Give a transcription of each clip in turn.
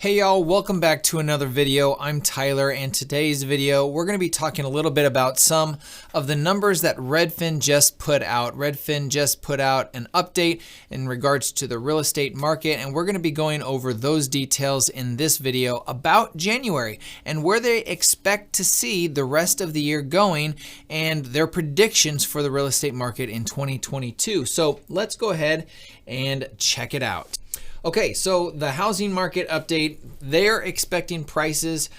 Hey y'all, welcome back to another video. I'm Tyler, and today's video we're going to be talking a little bit about some of the numbers that Redfin just put out. Redfin just put out an update in regards to the real estate market, and we're going to be going over those details in this video about January and where they expect to see the rest of the year going and their predictions for the real estate market in 2022. So let's go ahead and check it out. Okay, so the housing market update, they're expecting prices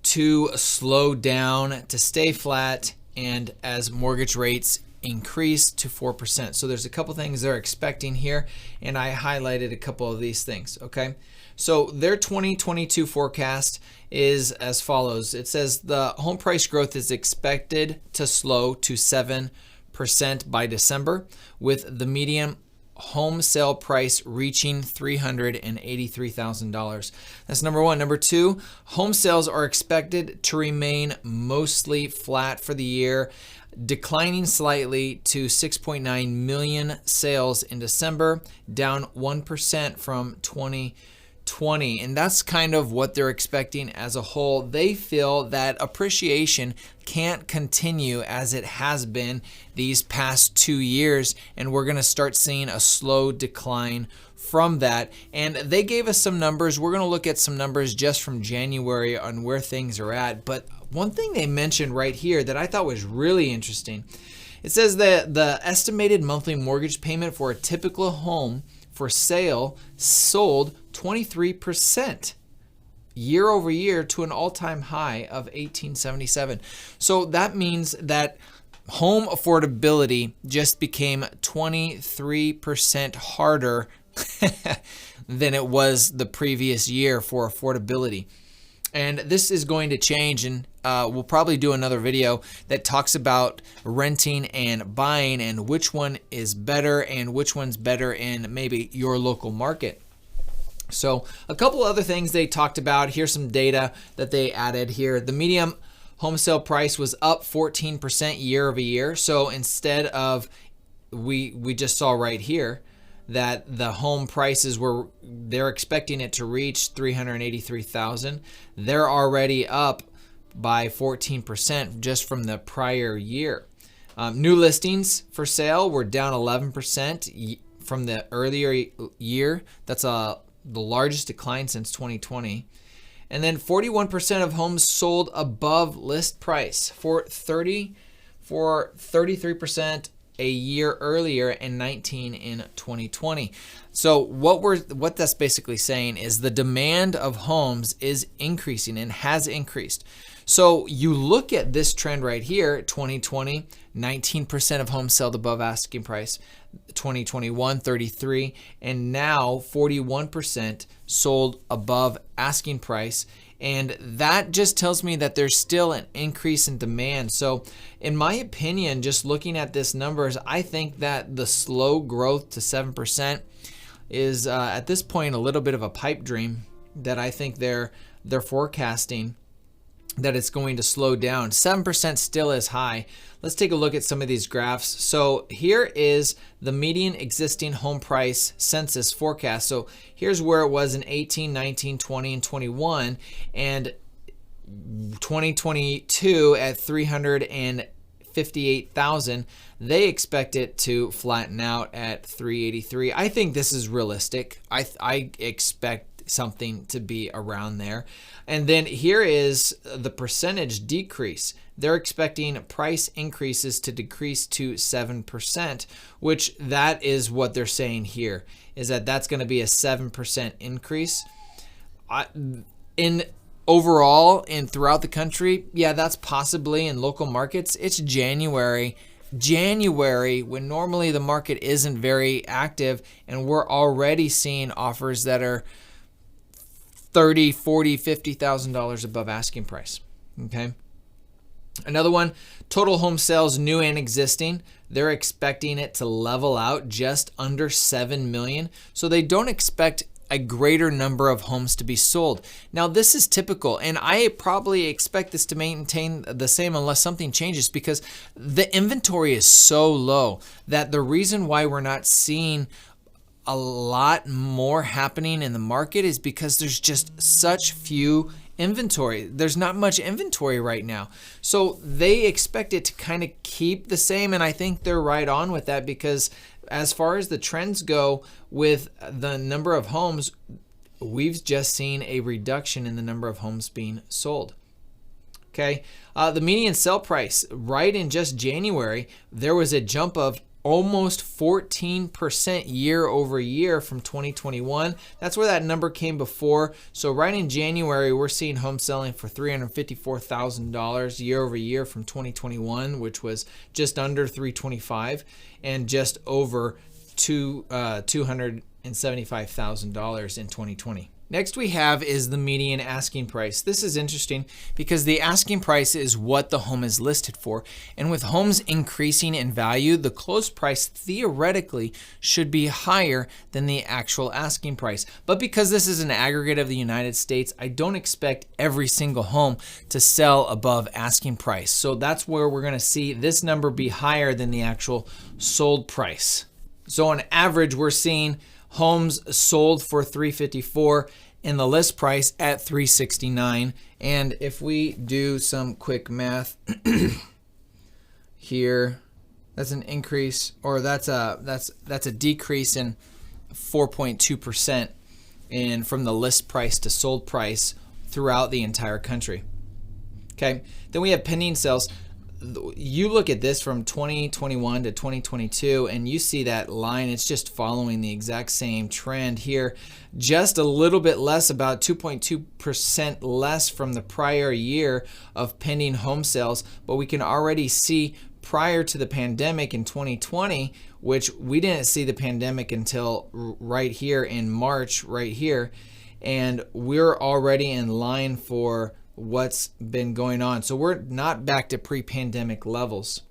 to slow down, to stay flat, and as mortgage rates increase to 4%. So there's a couple things they're expecting here, and I highlighted a couple of these things, okay? So their 2022 forecast is as follows. It says the home price growth is expected to slow to 7% by December, with the median home sale price reaching $383,000. That's number one. Number two, home sales are expected to remain mostly flat for the year, declining slightly to 6.9 million sales in December, down 1% from 2020. And that's kind of what they're expecting as a whole. They feel that appreciation can't continue as it has been these past 2 years, and we're going to start seeing a slow decline from that. And they gave us some numbers. We're going to look at some numbers just from January on where things are at. But one thing they mentioned right here that I thought was really interesting, it says that the estimated monthly mortgage payment for a typical home for sale sold 23% year over year to an all-time high of $1,877. So that means that home affordability just became 23% harder than it was the previous year for affordability. And this is going to change, and we'll probably do another video that talks about renting and buying and which one is better and which one's better in maybe your local market. So a couple other things they talked about. Here's some data that they added here. The median home sale price was up 14% year over year. So instead of, we just saw right here that the home prices they're expecting it to reach $383,000. They're already up by 14% just from the prior year. New listings for sale were down 11% from the earlier year. That's the largest decline since 2020. And then 41% of homes sold above list price for 33% a year earlier and 19 in 2020. So what that's basically saying is the demand of homes is increasing and has increased. So you look at this trend right here, 2020, 19% of homes sold above asking price, 2021, 33, and now 41% sold above asking price. And that just tells me that there's still an increase in demand. So in my opinion, just looking at this numbers, I think that the slow growth to 7% is at this point a little bit of a pipe dream that I think they're forecasting that it's going to slow down. 7% still is high. Let's take a look at some of these graphs. So here is the median existing home price census forecast. So here's where it was in 18, 19, 20, and 21, and 2022 at 358,000. They expect it to flatten out at 383. I think this is realistic. I expect something to be around there. And then here is the percentage decrease. They're expecting price increases to decrease to 7%, which that is what they're saying here, is that that's going to be a 7% increase. In overall and throughout the country, yeah, that's possibly in local markets. It's January when normally the market isn't very active, and we're already seeing offers that are $30,000, $40,000, $50,000 above asking price. Okay. Another one, total home sales, new and existing. They're expecting it to level out just under 7 million. So they don't expect a greater number of homes to be sold. Now, this is typical, and I probably expect this to maintain the same unless something changes, because the inventory is so low that the reason why we're not seeing a lot more happening in the market is because there's just such few inventory. There's not much inventory right now. So they expect it to kind of keep the same. And I think they're right on with that, because as far as the trends go with the number of homes, we've just seen a reduction in the number of homes being sold. Okay. The median sale price right in just January, there was a jump of almost 14% year over year from 2021. That's where that number came before. So right in January, we're seeing homes selling for $354,000 year over year from 2021, which was just under $325, and just over $275,000 in 2020. Next we have is the median asking price. This is interesting because the asking price is what the home is listed for. And with homes increasing in value, the closed price theoretically should be higher than the actual asking price. But because this is an aggregate of the United States, I don't expect every single home to sell above asking price. So that's where we're going to see this number be higher than the actual sold price. So on average, we're seeing homes sold for $354 and the list price at $369. And if we do some quick math here, that's an increase, or that's a decrease in 4.2% in from the list price to sold price throughout the entire country. Okay, then we have pending sales. You look at this from 2021 to 2022 and you see that line. It's just following the exact same trend here, just a little bit less, about 2.2% less from the prior year of pending home sales. But we can already see prior to the pandemic in 2020, which we didn't see the pandemic until right here in March right here, and we're already in line for what's been going on. So we're not back to pre-pandemic levels.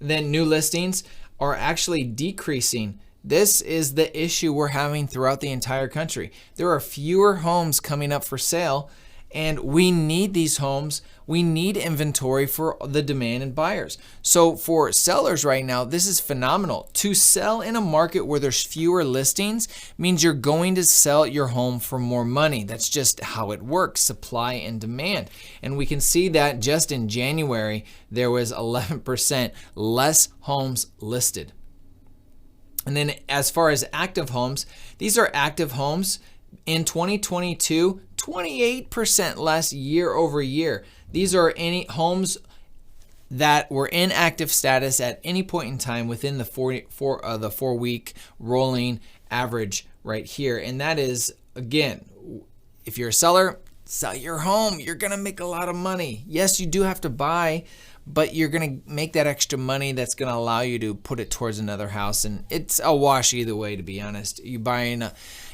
Then new listings are actually decreasing. This is the issue we're having throughout the entire country. There are fewer homes coming up for sale, and we need these homes. We need inventory for the demand and buyers. So for sellers right now, this is phenomenal. To sell in a market where there's fewer listings means you're going to sell your home for more money. That's just how it works, supply and demand. And we can see that just in January, there was 11% less homes listed. And then as far as active homes, these are active homes in 2022, 28% less year over year. These are any homes that were in active status at any point in time within the 4-week rolling average right here. And that is, again, if you're a seller, sell your home. You're going to make a lot of money. Yes, you do have to buy, but you're going to make that extra money that's going to allow you to put it towards another house. And it's a wash either way, to be honest.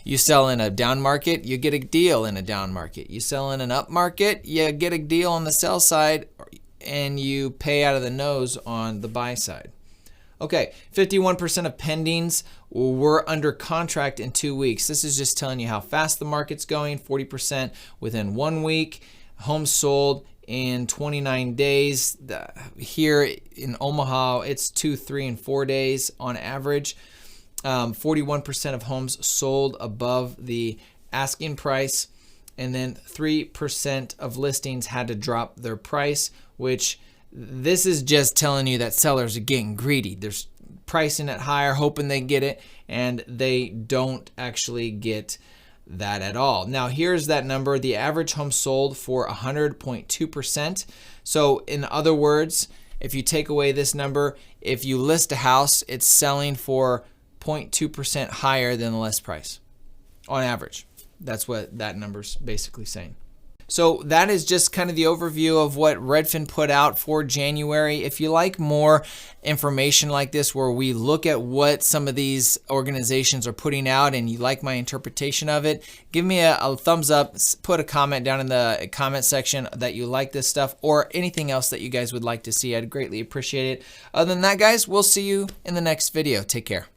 You sell in a down market, you get a deal in a down market. You sell in an up market, you get a deal on the sell side, and you pay out of the nose on the buy side. Okay, 51% of pendings were under contract in 2 weeks. This is just telling you how fast the market's going. 40% within 1 week. Homes sold in 29 days. Here in Omaha, it's 2, 3, and 4 days on average. 41% of homes sold above the asking price, and then 3% of listings had to drop their price, which this is just telling you that sellers are getting greedy. They're pricing it higher, hoping they get it, and they don't actually get that at all. Now here's that number. The average home sold for 100.2%. So in other words, if you take away this number, if you list a house, it's selling for 0.2% higher than the list price on average. That's what that number's basically saying. So that is just kind of the overview of what Redfin put out for January. If you like more information like this, where we look at what some of these organizations are putting out and you like my interpretation of it, give me a thumbs up, put a comment down in the comment section that you like this stuff or anything else that you guys would like to see. I'd greatly appreciate it. Other than that, guys, we'll see you in the next video. Take care.